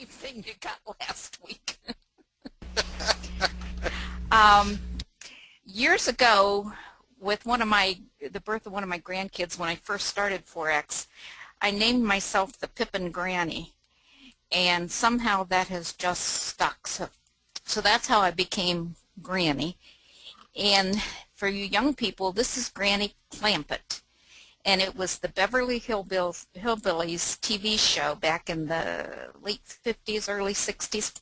same thing you got last week. um, Years ago, with the birth of one of my grandkids, when I first started Forex, I named myself the Pippin Granny, and somehow that has just stuck. So that's how I became Granny. And for you young people, this is Granny Clampett. And it was the Beverly Hillbillies TV show back in the late 50s, early 60s,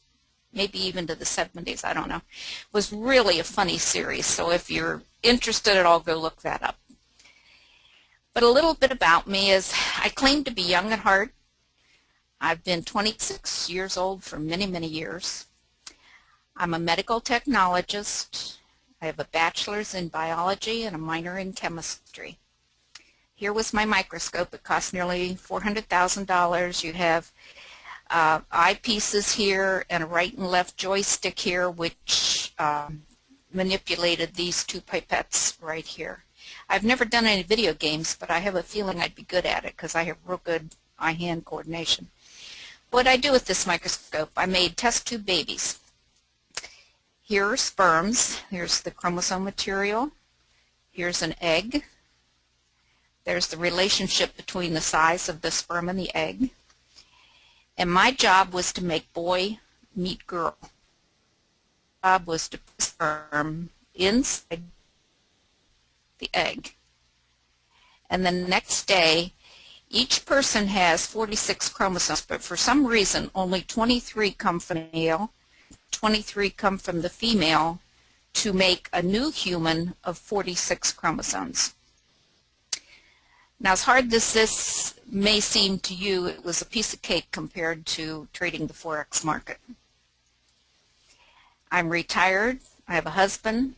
maybe even to the 70s, I don't know. It was really a funny series, so if you're interested at all, go look that up. But a little bit about me is I claim to be young at heart. I've been 26 years old for many, many years. I'm a medical technologist. I have a bachelor's in biology and a minor in chemistry. Here was my microscope. It cost nearly $400,000. You have eyepieces here and a right and left joystick here, which manipulated these two pipettes right here. I've never done any video games, but I have a feeling I'd be good at it because I have real good eye-hand coordination. What I do with this microscope, I made test tube babies. Here are sperms. Here's the chromosome material. Here's an egg. There's the relationship between the size of the sperm and the egg. And my job was to make boy meet girl. My job was to put the sperm inside the egg. And then the next day, each person has 46 chromosomes, but for some reason only 23 come from the male, 23 come from the female to make a new human of 46 chromosomes. Now, as hard as this may seem to you, it was a piece of cake compared to trading the Forex market. I'm retired. I have a husband,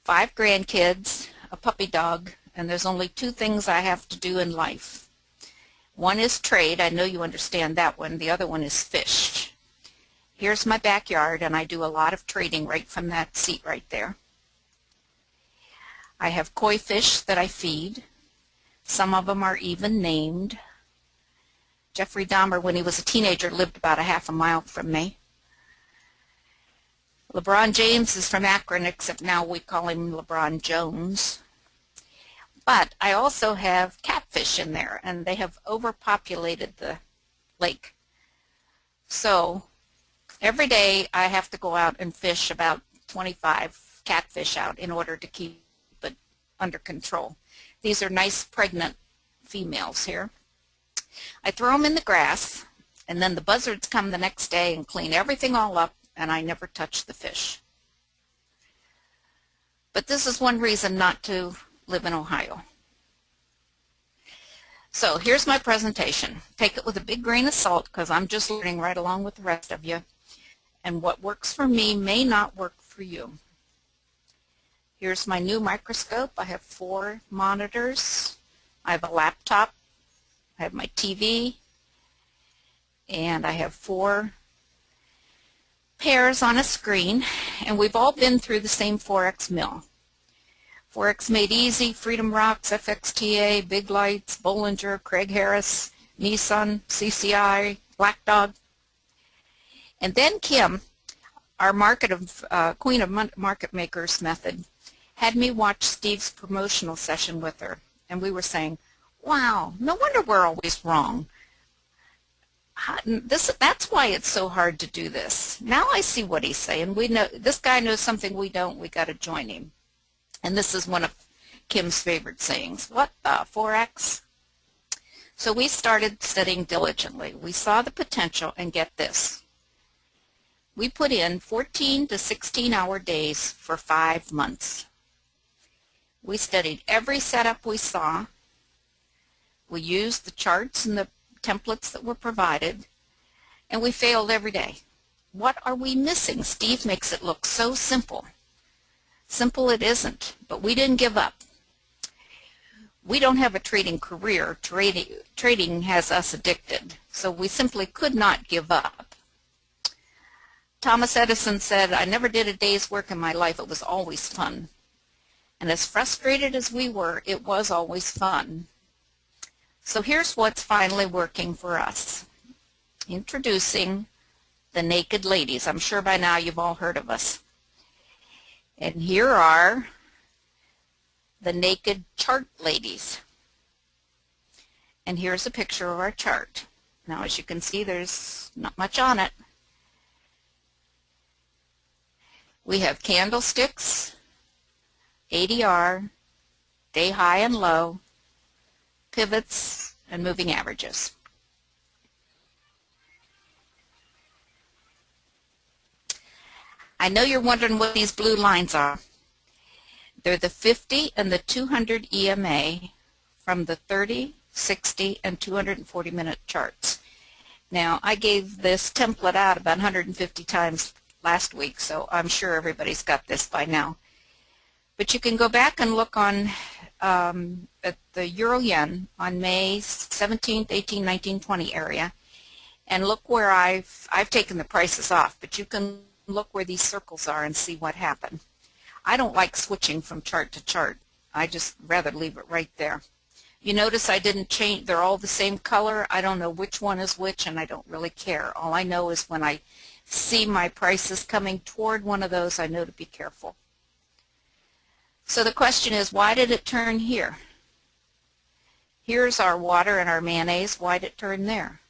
5 grandkids, a puppy dog, and there's only 2 things I have to do in life. One is trade. I know you understand that one. The other one is fish. Here's my backyard, and I do a lot of trading right from that seat right there. I have koi fish that I feed. Some of them are even named. Jeffrey Dahmer, when he was a teenager, lived about a half a mile from me. LeBron James is from Akron, except now we call him LeBron Jones. But I also have catfish in there, and they have overpopulated the lake. So every day I have to go out and fish about 25 catfish out in order to keep it under control. These are nice pregnant females here. I throw them in the grass, and then the buzzards come the next day and clean everything all up, and I never touch the fish. But this is one reason not to live in Ohio. So here's my presentation. Take it with a big grain of salt because I'm just learning right along with the rest of you. And what works for me may not work for you. Here's my new microscope. I have 4 monitors. I have a laptop. I have my TV. And I have 4 pairs on a screen. And we've all been through the same Forex mill. Forex Made Easy, Freedom Rocks, FXTA, Big Lights, Bollinger, Craig Harris, Nissan, CCI, Black Dog. And then Kim, our queen of market makers method, had me watch Steve's promotional session with her, and we were saying, wow, no wonder we're always wrong. That's why it's so hard to do this. Now I see what he's saying. We know this guy knows something we don't. We got to join him. And this is one of Kim's favorite sayings. What the Forex? So we started studying diligently. We saw the potential, and get this. We put in 14 to 16-hour days for 5 months. We studied every setup we saw. We used the charts and the templates that were provided, and we failed every day. What are we missing? Steve makes it look so simple. Simple it isn't, but we didn't give up. We don't have a trading career. Trading has us addicted, so we simply could not give up. Thomas Edison said, I never did a day's work in my life. It was always fun. And as frustrated as we were, it was always fun. So here's what's finally working for us. Introducing the Naked Ladies. I'm sure by now you've all heard of us. And here are the Naked Chart Ladies. And here's a picture of our chart. Now, as you can see, there's not much on it. We have candlesticks, ADR, day high and low, pivots, and moving averages. I know you're wondering what these blue lines are. They're the 50 and the 200 EMA from the 30, 60, and 240 minute charts. Now, I gave this template out about 150 times last week, so I'm sure everybody's got this by now. But you can go back and look on at the Euro-Yen on May 17th, 18, 19, 20 area, and look where I've taken the prices off, but you can look where these circles are and see what happened. I don't like switching from chart to chart. I just rather leave it right there. You notice I didn't change. They're all the same color. I don't know which one is which, and I don't really care. All I know is when I see my prices coming toward one of those, I know to be careful. So the question is, why did it turn here? Here's our water and our mayonnaise. Why did it turn there?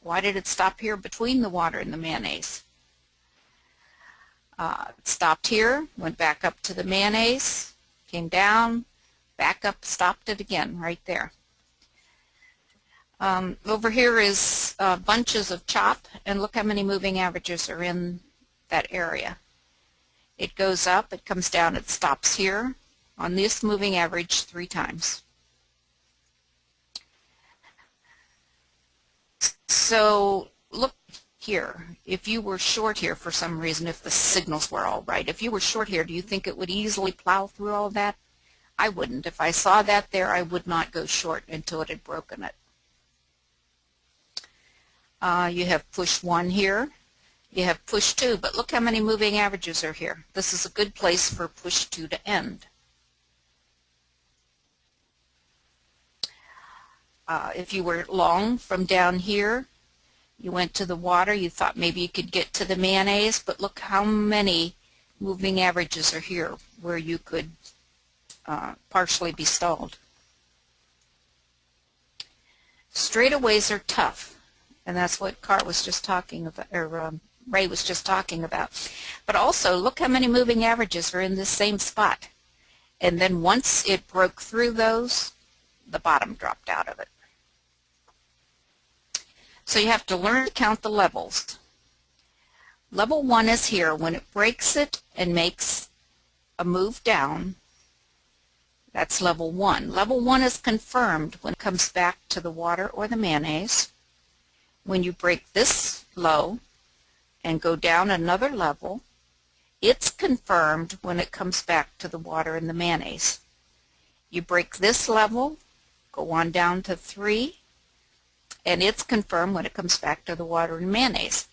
Why did it stop here between the water and the mayonnaise? It stopped here, went back up to the mayonnaise, came down, back up, stopped it again right there. Over here is bunches of chop, and look how many moving averages are in that area. It goes up, it comes down, it stops here on this moving average 3 times. So look here. If you were short here for some reason, if the signals were all right, if you were short here, do you think it would easily plow through all that? I wouldn't. If I saw that there, I would not go short until it had broken it. You have push 1 here. You have push 2, but look how many moving averages are here. This is a good place for push 2 to end. If you were long from down here, you went to the water, you thought maybe you could get to the mayonnaise, but look how many moving averages are here where you could partially be stalled. Straightaways are tough, and that's what Carr was just talking about, or Ray was just talking about. But also, look how many moving averages are in this same spot. And then once it broke through those, the bottom dropped out of it. So you have to learn to count the levels. Level 1 is here. When it breaks it and makes a move down, that's level 1. Level 1 is confirmed when it comes back to the water or the mayonnaise. When you break this low and go down another level, it's confirmed when it comes back to the water and the mayonnaise. You break this level, go on down to 3, and it's confirmed when it comes back to the water and mayonnaise.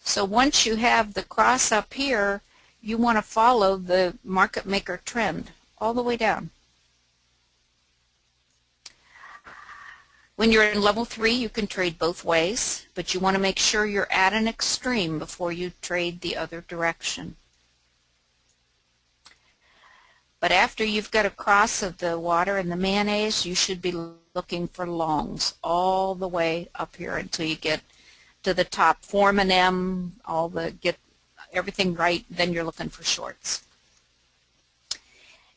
So once you have the cross up here, you want to follow the market maker trend all the way down. When you're in level 3, you can trade both ways, but you want to make sure you're at an extreme before you trade the other direction. But after you've got a cross of the water and the mayonnaise, you should be looking for longs all the way up here until you get to the top, form an M, get everything right, then you're looking for shorts.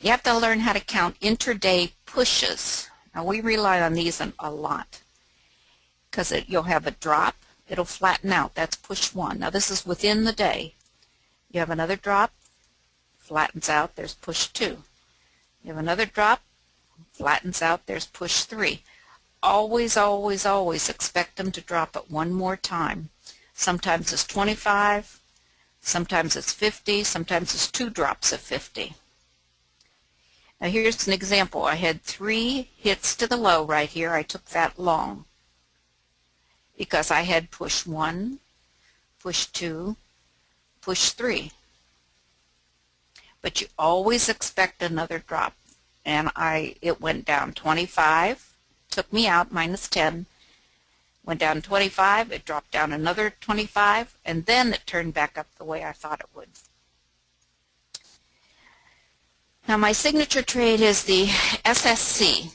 You have to learn how to count intraday pushes. Now we rely on these a lot because you'll have a drop, it'll flatten out, that's push 1. Now this is within the day. You have another drop, flattens out, there's push 2. You have another drop, flattens out, there's push 3. Always, always, always expect them to drop it one more time. Sometimes it's 25, sometimes it's 50, sometimes it's 2 drops of 50. Now here's an example. I had 3 hits to the low right here. I took that long because I had push 1, push 2, push 3. But you always expect another drop. And it went down 25, took me out, minus 10. Went down 25, it dropped down another 25, and then it turned back up the way I thought it would. Now my signature trade is the SSC.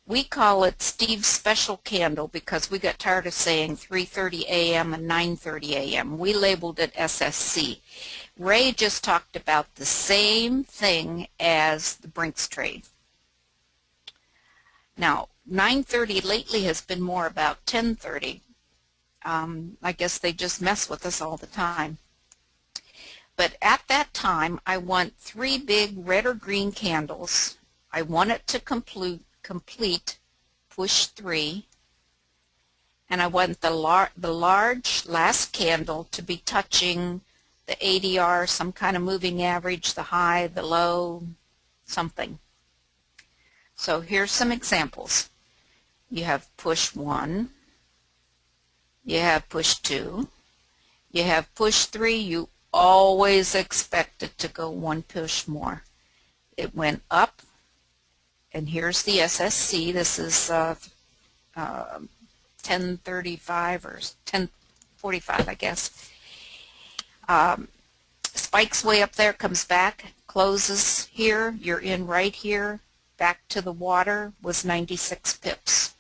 We call it Steve's Special Candle because we got tired of saying 3:30 a.m. and 9:30 a.m. We labeled it SSC. Ray just talked about the same thing as the Brinks trade. Now 9:30 lately has been more about 10:30. I guess they just mess with us all the time. But at that time I want 3 big red or green candles. I want it to complete push 3, and I want the large last candle to be touching the ADR, some kind of moving average, the high, the low, something. So here's some examples. You have push 1, you have push 2, you have push 3. You always expect it to go 1 push more. It went up, and here's the SSC. This is 1035 or 1045, I guess. Spikes way up there, comes back, closes here. You're in right here. Back to the water was 96 pips.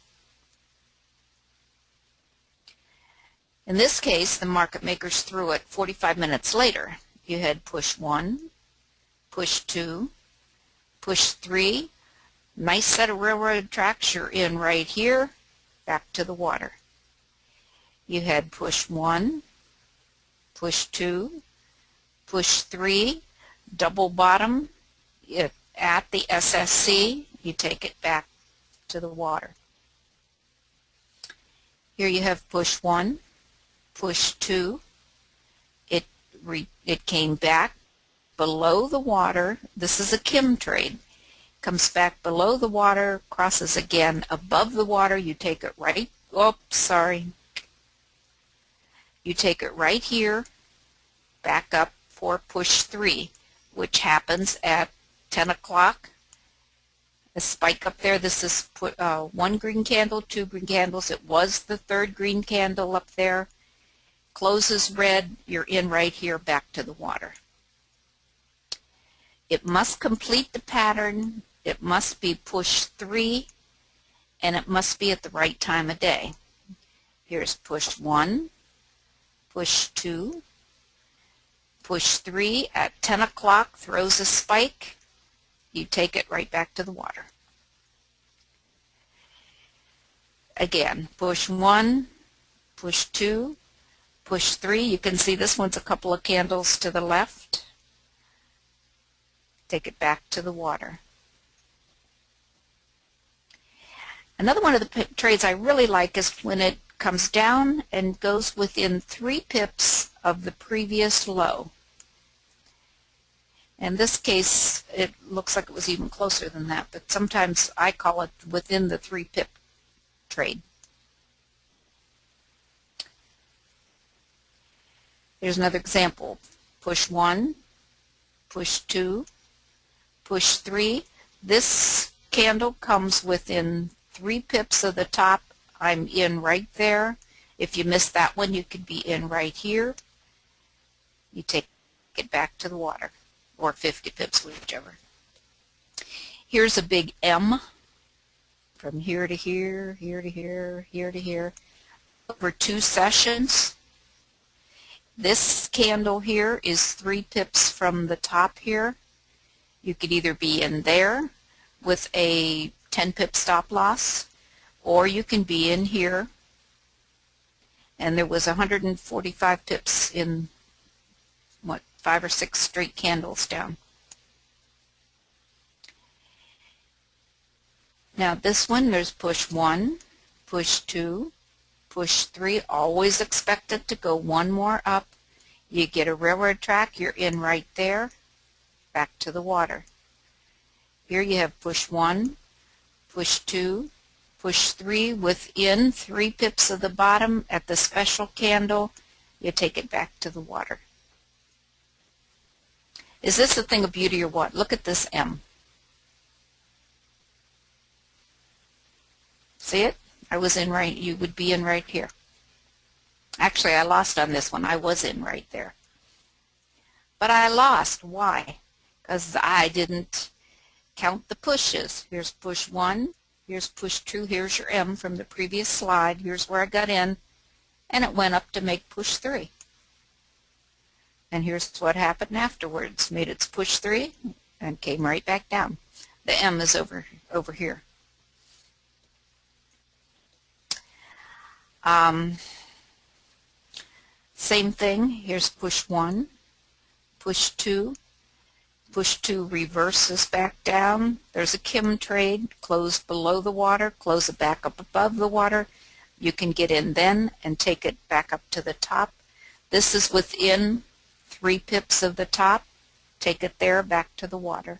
In this case, the market makers threw it 45 minutes later. You had push 1, push 2, push 3. Nice set of railroad tracks. You're in right here. Back to the water. You had push 1, push 2, push 3, double bottom at the SSC. You take it back to the water. Here you have push 1, push 2. It came back below the water. This is a Kim trade. Comes back below the water, crosses again above the water. You take it right, oops, sorry. You take it right here, back up for push 3, which happens at 10 o'clock. A spike up there. This is 1 green candle, 2 green candles. It was the 3rd green candle up there. Closes red. You're in right here, back to the water. It must complete the pattern. It must be push 3, and it must be at the right time of day. Here's push 1, push 2, push 3 at 10 o'clock, throws a spike. You take it right back to the water. Again, push 1, push 2, push 3. You can see this one's a couple of candles to the left. Take it back to the water. Another one of the trades I really like is when it comes down and goes within 3 pips of the previous low. In this case, it looks like it was even closer than that, but sometimes I call it within the 3 pip trade. Here's another example. Push 1, push 2, push 3. This candle comes within 3 pips of the top. I'm in right there. If you missed that one, you could be in right here. You take it back to the water, or 50 pips, whichever. Here's a big M from here to here, here to here, here to here, over 2 sessions. This candle here is 3 pips from the top here. You could either be in there with a 10 pip stop loss, or you can be in here, and there was 145 pips in what, 5 or 6 straight candles down. Now this one, there's push 1, push 2, push 3, always expected to go 1 more up. You get a railroad track, you're in right there, back to the water. Here you have push 1, push 2, push 3 within 3 pips of the bottom at the special candle. You take it back to the water. Is this a thing of beauty or what? Look at this M. See it? I was in right, you would be in right here. Actually, I lost on this one. I was in right there. But I lost. Why? Because I didn't count the pushes. Here's push 1, here's push 2, here's your M from the previous slide, here's where I got in, and it went up to make push 3. And here's what happened afterwards. Made its push 3 and came right back down. The M is over here. Same thing. Here's push 1, push 2, push 2 reverses back down. There's a Kim trade. Close below the water, close it back up above the water. You can get in then and take it back up to the top. This is within 3 pips of the top. Take it there back to the water.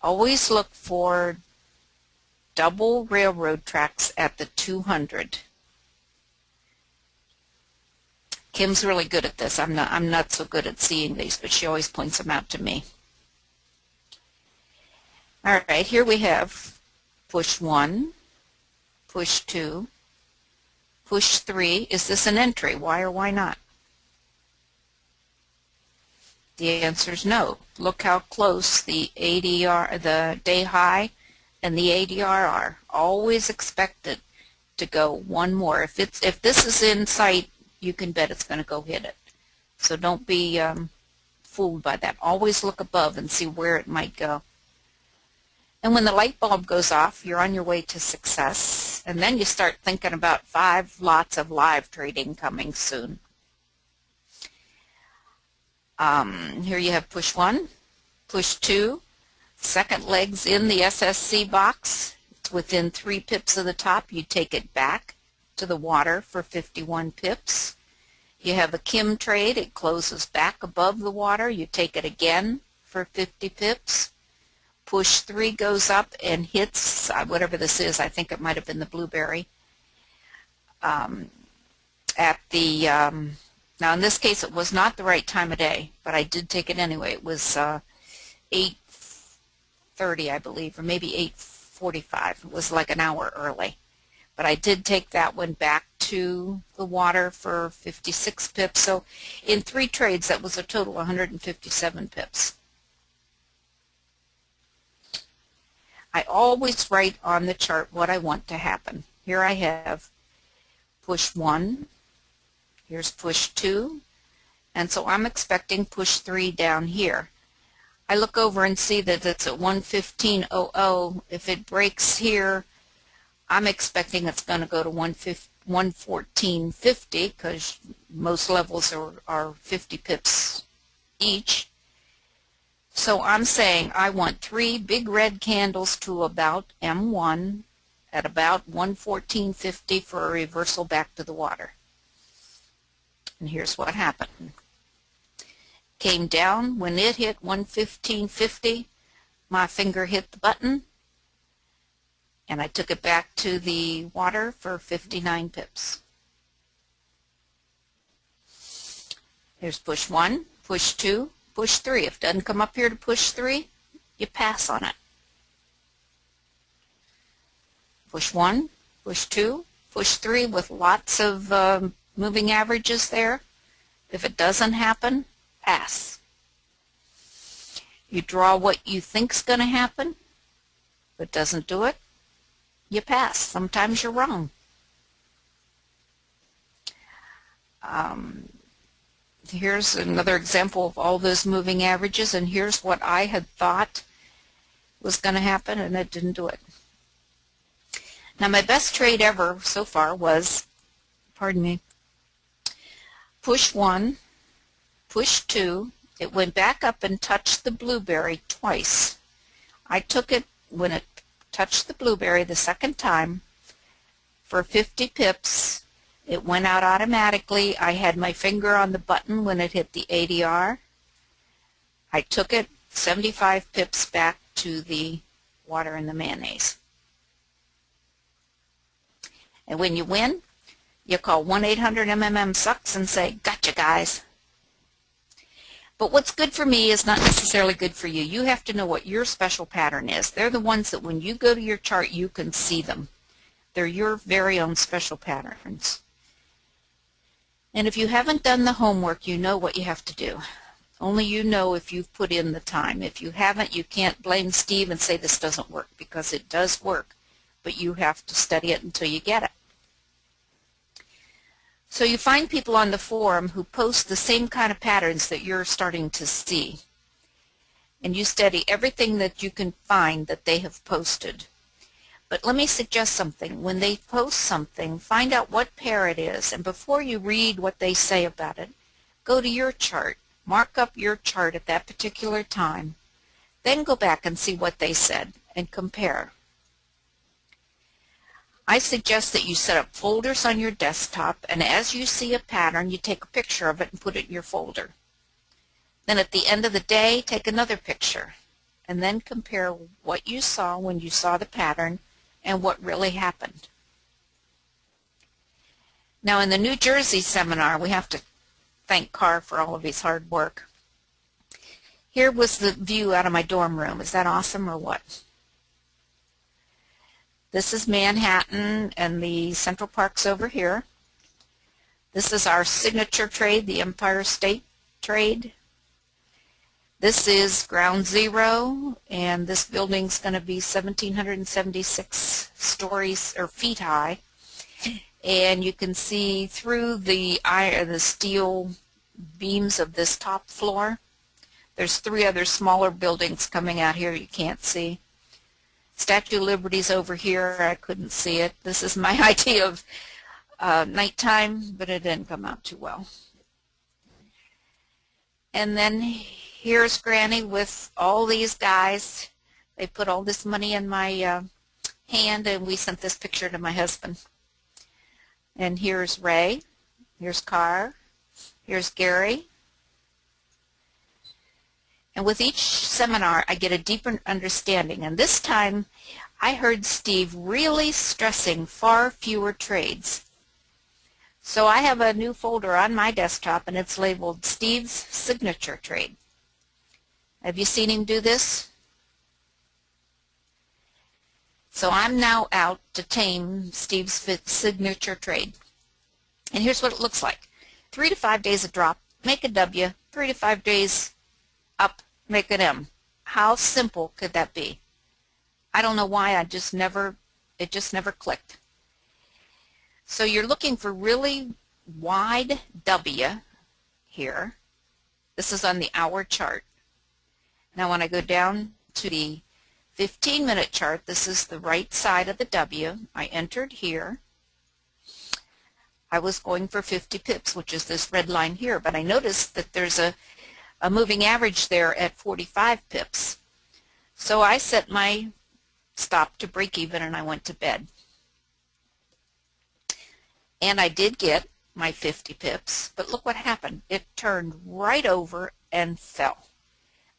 Always look for double railroad tracks at the 200. Kim's really good at this. I'm not so good at seeing these, but she always points them out to me. All right, here we have push 1, push 2, push 3. Is this an entry? Why or why not? The answer is no. Look how close the ADR, the day high, and the ADR are. Always expect it to go one more. If this is in sight, you can bet it's going to go hit it. So don't be fooled by that. Always look above and see where it might go. And when the light bulb goes off, you're on your way to success. And then you start thinking about 5 lots of live trading coming soon. Here you have push 1, push 2, second leg's in the SSC box. It's within 3 pips of the top. You take it back to the water for 51 pips. You have a Kim trade. It closes back above the water. You take it again for 50 pips. Push 3 goes up and hits whatever this is. I think it might have been the blueberry. At the now in this case it was not the right time of day, but I did take it anyway. It was 8:30, I believe, or maybe 8:45. It was like an hour early. But I did take that one back to the water for 56 pips. So in 3 trades, that was a total of 157 pips. I always write on the chart what I want to happen. Here I have push 1, here's push 2, and so I'm expecting push 3 down here. I look over and see that it's at 115.00. If it breaks here, I'm expecting it's going to go to 114.50 because most levels are 50 pips each. So I'm saying I want 3 big red candles to about M1 at about 114.50 for a reversal back to the water. And here's what happened. Came down. When it hit 115.50, my finger hit the button, and I took it back to the water for 59 pips. Here's push 1, push 2, push 3. If it doesn't come up here to push 3, you pass on it. Push 1, push 2, push 3 with lots of moving averages there. If it doesn't happen, pass. You draw what you think's going to happen. If it doesn't do it, you pass. Sometimes you're wrong. Here's another example of all those moving averages, and here's what I had thought was going to happen, and it didn't do it. Now my best trade ever so far was, pardon me, push 1, push 2. It went back up and touched the blueberry twice. I took it when it touched the blueberry the second time for 50 pips. It went out automatically. I had my finger on the button when it hit the ADR. I took it 75 pips back to the water and the mayonnaise. And when you win, you call 1-800-MMM-SUCKS and say, "Gotcha, guys." But what's good for me is not necessarily good for you. You have to know what your special pattern is. They're the ones that when you go to your chart, you can see them. They're your very own special patterns. And if you haven't done the homework, you know what you have to do. Only you know if you've put in the time. If you haven't, you can't blame Steve and say this doesn't work, because it does work, but you have to study it until you get it. So you find people on the forum who post the same kind of patterns that you're starting to see. And you study everything that you can find that they have posted. But let me suggest something. When they post something, find out what pair it is, and before you read what they say about it, go to your chart. Mark up your chart at that particular time. Then go back and see what they said and compare. I suggest that you set up folders on your desktop, and as you see a pattern, you take a picture of it and put it in your folder. Then at the end of the day, take another picture, and then compare what you saw when you saw the pattern and what really happened. Now in the New Jersey seminar, we have to thank Carr for all of his hard work. Here was the view out of my dorm room. Is that awesome or what? This is Manhattan, and the Central Park's over here. This is our signature trade, the Empire State Trade. This is Ground Zero, and this building's going to be 1,776 stories or feet high. And you can see through the steel beams of this top floor. There's 3 other smaller buildings coming out here you can't see. Statue of Liberty's over here. I couldn't see it. This is my idea of nighttime, but it didn't come out too well. And then here's Granny with all these guys. They put all this money in my hand, and we sent this picture to my husband. And here's Ray. Here's Carr. Here's Gary. And with each seminar, I get a deeper understanding. And this time, I heard Steve really stressing far fewer trades. So I have a new folder on my desktop, and it's labeled Steve's Signature Trade. Have you seen him do this? So I'm now out to tame Steve's Signature Trade. And here's what it looks like. 3 to 5 days a drop, make a W. 3 to 5 days up, make an M. How simple could that be? I don't know why, it just never clicked. So you're looking for really wide W here. This is on the hour chart. Now when I go down to the 15-minute chart, this is the right side of the W. I entered here. I was going for 50 pips, which is this red line here, but I noticed that there's a moving average there at 45 pips. So I set my stop to break even, and I went to bed. And I did get my 50 pips, but look what happened. It turned right over and fell.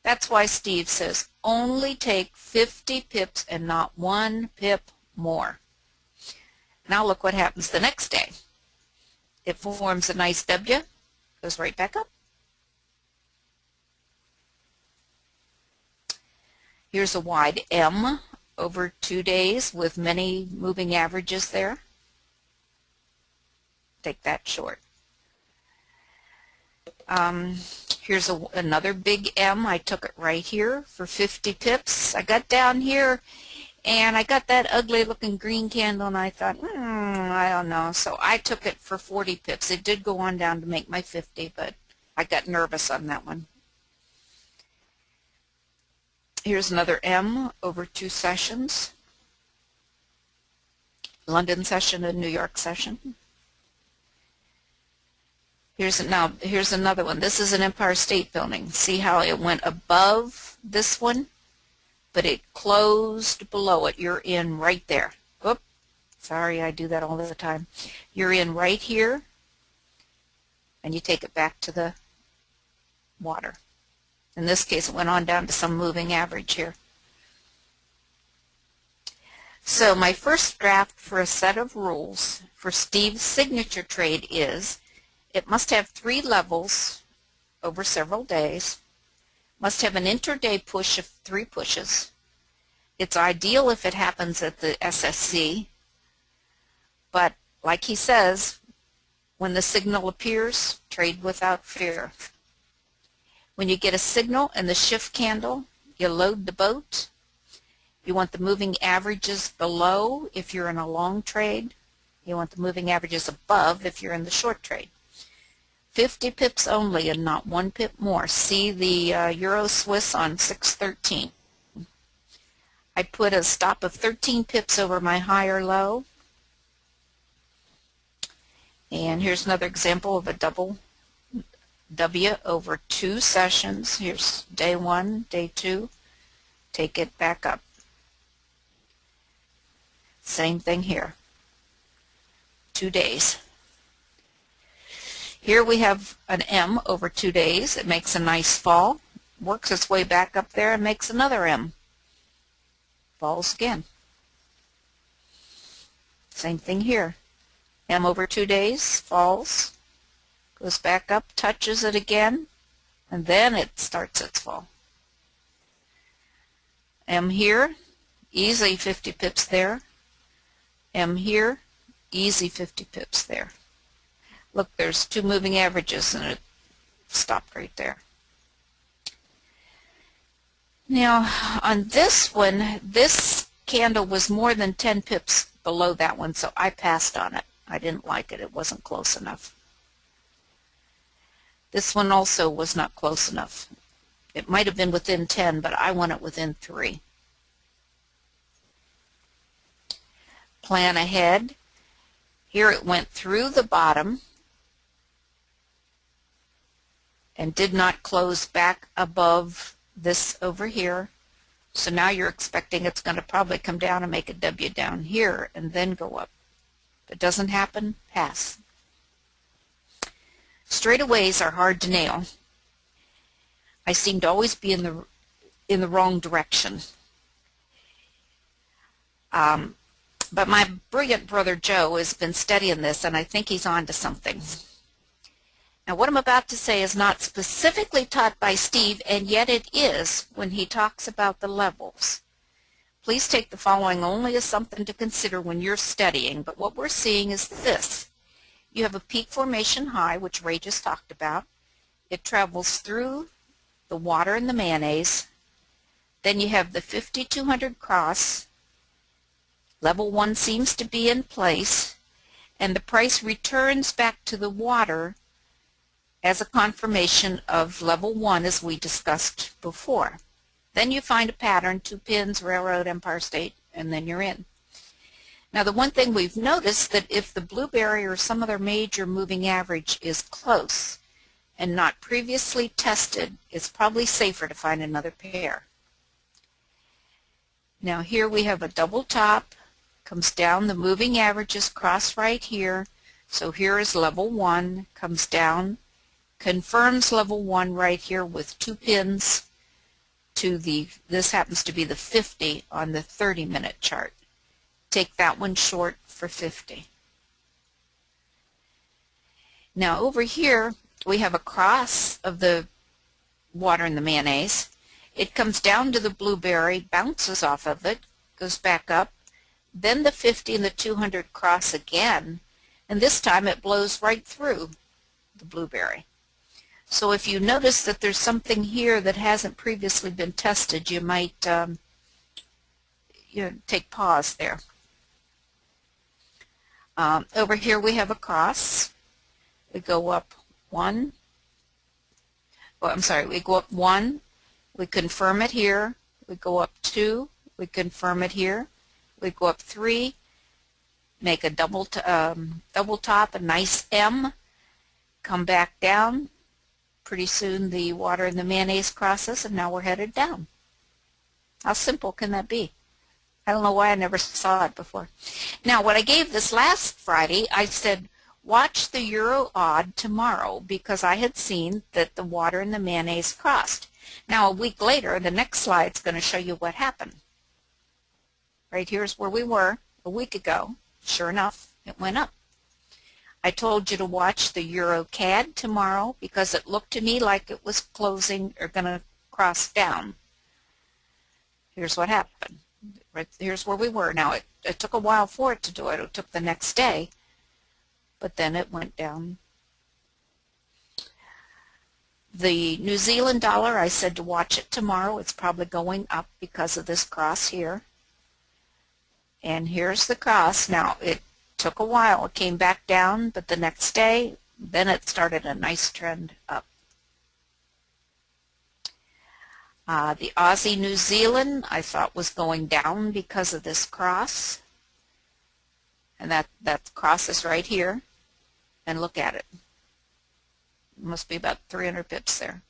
That's why Steve says only take 50 pips and not 1 pip more. Now look what happens the next day. It forms a nice W, goes right back up. Here's a wide M over 2 days with many moving averages there. Take that short. Here's another big M. I took it right here for 50 pips. I got down here and I got that ugly looking green candle, and I thought, I don't know. So I took it for 40 pips. It did go on down to make my 50, but I got nervous on that one. Here's another M over 2 sessions. London session and New York session. Here's another one. This is an Empire State Building. See how it went above this one, but it closed below it. You're in right there. Whoop. Sorry, I do that all the time. You're in right here, and you take it back to the water. In this case, it went on down to some moving average here. So my first draft for a set of rules for Steve's signature trade is it must have 3 levels over several days. Must have an intraday push of 3 pushes. It's ideal if it happens at the SSC, but like he says, when the signal appears, trade without fear. When you get a signal and the shift candle, you load the boat. You want the moving averages below if you're in a long trade. You want the moving averages above if you're in the short trade. 50 pips only and not 1 pip more. See the Euro Swiss on 613. I put a stop of 13 pips over my high or low. And here's another example of a double W over 2 sessions. Here's day 1, day 2. Take it back up. Same thing here. 2 days. Here we have an M over 2 days. It makes a nice fall, works its way back up there and makes another M. Falls again. Same thing here. M over 2 days, falls, goes back up, touches it again, and then it starts its fall. M here, easy 50 pips there. M here, easy 50 pips there. Look, there's 2 moving averages and it stopped right there. Now on this one, this candle was more than 10 pips below that one, so I passed on it. I didn't like it. It wasn't close enough. This one also was not close enough. It might have been within 10, but I want it within 3. Plan ahead. Here it went through the bottom and did not close back above this over here. So now you're expecting it's going to probably come down and make a W down here and then go up. If it doesn't happen, pass. Straightaways are hard to nail. I seem to always be in the wrong direction. But my brilliant brother Joe has been studying this, and I think he's on to something. Now what I'm about to say is not specifically taught by Steve, and yet it is when he talks about the levels. Please take the following only as something to consider when you're studying, but what we're seeing is this. You have a peak formation high, which Ray just talked about. It travels through the water and the mayonnaise. Then you have the 5200 cross. Level 1 seems to be in place, and the price returns back to the water as a confirmation of level 1 as we discussed before. Then you find a pattern, 2 pins, railroad, Empire State, and then you're in. Now the one thing we've noticed that if the blueberry or some other major moving average is close and not previously tested, it's probably safer to find another pair. Now here we have a double top, comes down, the moving averages cross right here, so here is level 1, comes down, confirms level 1 right here with 2 pins to this happens to be the 50 on the 30-minute chart. Take that one short for 50. Now over here we have a cross of the water and the mayonnaise. It comes down to the blueberry, bounces off of it, goes back up, then the 50 and the 200 cross again, and this time it blows right through the blueberry. So if you notice that there's something here that hasn't previously been tested, you might take pause there. Over here we have a cross. We go up 1. Oh, I'm sorry, we go up 1. We confirm it here. We go up 2. We confirm it here. We go up 3. Make a double top, a nice M. Come back down. Pretty soon the water and the mayonnaise crosses, and now we're headed down. How simple can that be? I don't know why I never saw it before. Now, what I gave this last Friday, I said, watch the euro odd tomorrow, because I had seen that the water and the mayonnaise crossed. Now, a week later, the next slide is going to show you what happened. Right here's where we were a week ago. Sure enough, it went up. I told you to watch the EuroCAD tomorrow because it looked to me like it was closing or going to cross down. Here's what happened. Right, here's where we were. Now, it took a while for it to do it. It took the next day, but then it went down. The New Zealand dollar, I said to watch it tomorrow. It's probably going up because of this cross here. And here's the cross. Now, it took a while. It came back down, but the next day, then it started a nice trend up. The Aussie New Zealand I thought was going down because of this cross. And that cross is right here. And look at it. It must be about 300 pips there.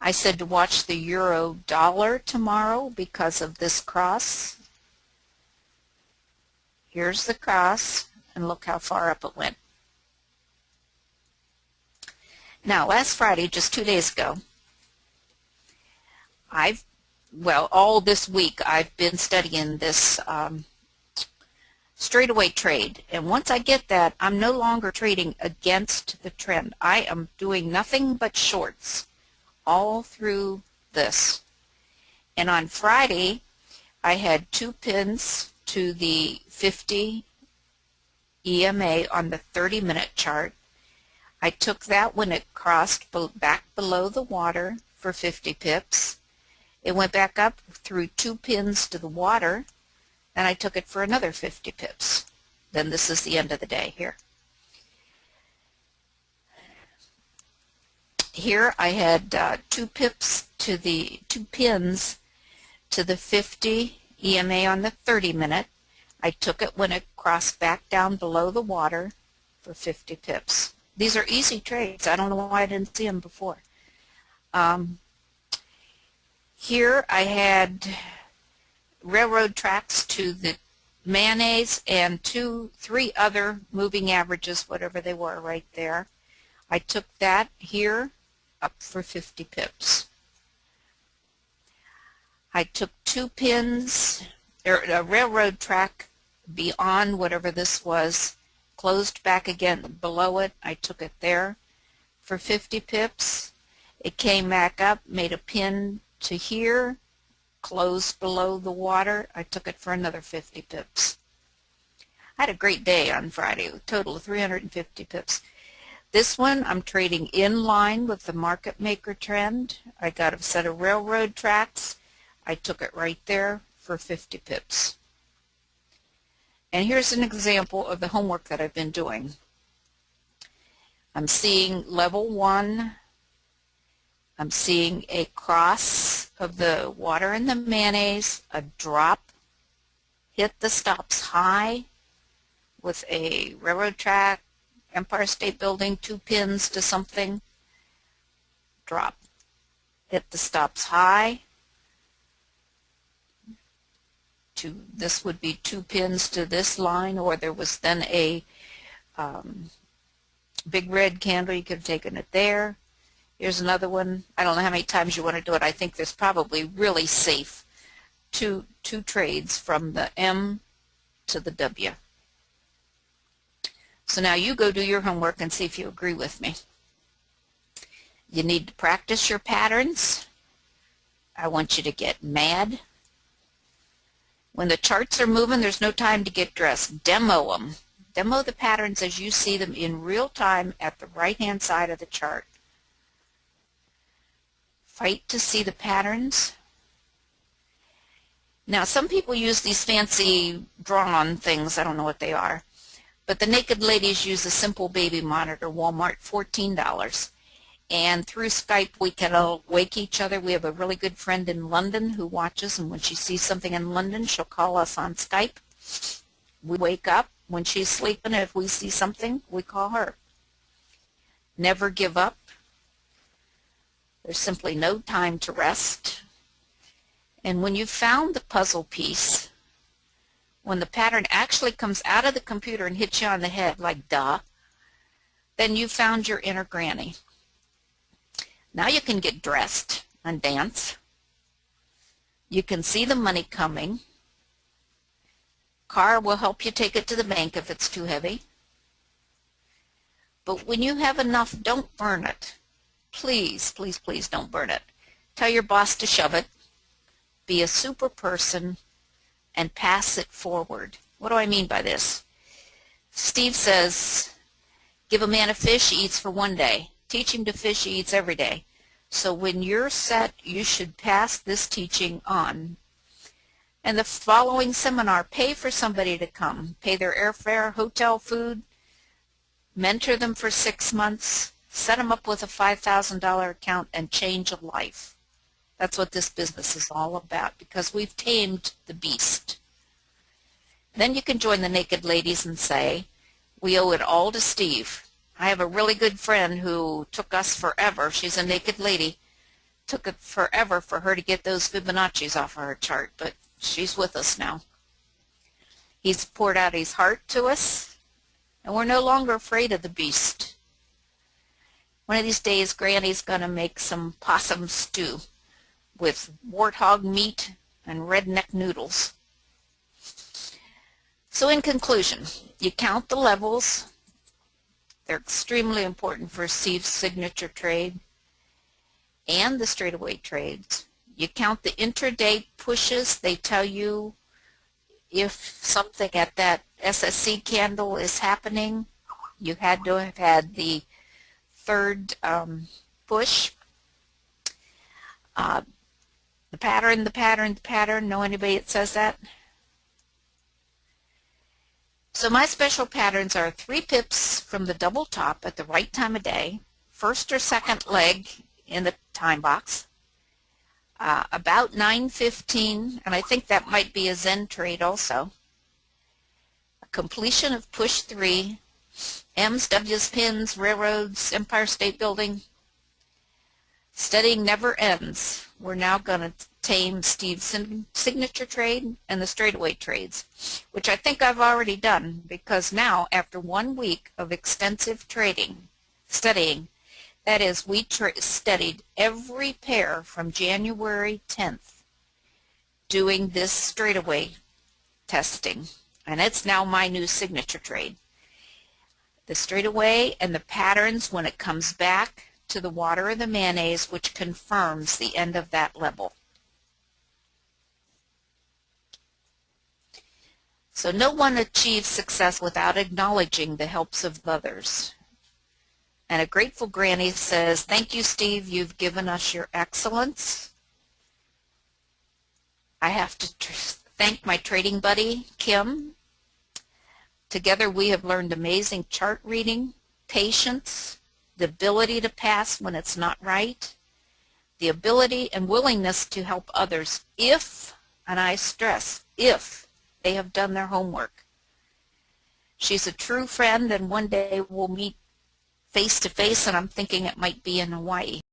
I said to watch the euro dollar tomorrow because of this cross. Here's the cross, and look how far up it went. Now, last Friday, just 2 days ago, all this week, I've been studying this straightaway trade. And once I get that, I'm no longer trading against the trend. I am doing nothing but shorts all through this. And on Friday, I had 2 pins to the 50 EMA on the 30-minute chart. I took that when it crossed back below the water for 50 pips. It went back up through 2 pins to the water, and I took it for another 50 pips. Then this is the end of the day here. Here I had 2 pins to the 50 EMA on the 30-minute. I took it when it crossed back down below the water for 50 pips. These are easy trades. I don't know why I didn't see them before. Here I had railroad tracks to the mayonnaise and 3 other moving averages, whatever they were, right there. I took that here up for 50 pips. I took 2 pins, or a railroad track beyond whatever this was, closed back again below it. I took it there for 50 pips. It came back up, made a pin to here, closed below the water. I took it for another 50 pips. I had a great day on Friday, a total of 350 pips. This one I'm trading in line with the market maker trend. I got a set of railroad tracks. I took it right there for 50 pips. And here's an example of the homework that I've been doing. I'm seeing level 1. I'm seeing a cross of the water and the mayonnaise, a drop, hit the stops high with a railroad track, Empire State Building, 2 pins to something, drop, hit the stops high, this would be 2 pins to this line, or there was then a big red candle, you could have taken it there. Here's another one. I don't know how many times you want to do it. I think there's probably really safe two trades from the M to the W. So now you go do your homework and see if you agree with me. You need to practice your patterns. I want you to get mad. When the charts are moving, there's no time to get dressed. Demo them. Demo the patterns as you see them in real time at the right-hand side of the chart. Fight to see the patterns. Now, some people use these fancy drawn things. I don't know what they are. But the naked ladies use a simple baby monitor, Walmart, $14. And through Skype, we can all wake each other. We have a really good friend in London who watches, and when she sees something in London, she'll call us on Skype. We wake up. When she's sleeping, if we see something, we call her. Never give up. There's simply no time to rest. And when you've found the puzzle piece, when the pattern actually comes out of the computer and hits you on the head, like duh, then you found your inner granny. Now you can get dressed and dance. You can see the money coming. Car will help you take it to the bank if it's too heavy. But when you have enough, don't burn it. Please, please, please don't burn it. Tell your boss to shove it. Be a super person and pass it forward. What do I mean by this? Steve says, give a man a fish, he eats for one day. Teach him to fish, he eats every day. So when you're set, you should pass this teaching on. And the following seminar, pay for somebody to come. Pay their airfare, hotel, food, mentor them for 6 months, set them up with a $5,000 account, and change a life. That's what this business is all about, because we've tamed the beast. Then you can join the naked ladies and say, we owe it all to Steve. I have a really good friend who took us forever. She's a naked lady. Took it forever for her to get those Fibonacci's off of her chart, but she's with us now. He's poured out his heart to us, and we're no longer afraid of the beast. One of these days, Granny's going to make some possum stew with warthog meat and redneck noodles. So in conclusion, you count the levels. They're extremely important for Steve's signature trade and the straightaway trades. You count the intraday pushes. They tell you if something at that SSC candle is happening. You had to have had the third push. The pattern. Know anybody that says that? So my special patterns are 3 pips from the double top at the right time of day, first or second leg in the time box, about 9:15, and I think that might be a Zen trade also, a completion of push 3, M's, W's, pins, railroads, Empire State Building. Studying never ends. We're now going to tame Steve's signature trade and the straightaway trades, which I think I've already done, because now, after 1 week of extensive studying, that is, we studied every pair from January 10th doing this straightaway testing, and it's now my new signature trade. The straightaway and the patterns when it comes back to the water or the mayonnaise, which confirms the end of that level. So no one achieves success without acknowledging the helps of others. And a grateful granny says, thank you, Steve, you've given us your excellence. I have to thank my trading buddy, Kim. Together we have learned amazing chart reading, patience, the ability to pass when it's not right, the ability and willingness to help others if, and I stress, if they have done their homework. She's a true friend, and one day we'll meet face to face, and I'm thinking it might be in Hawaii.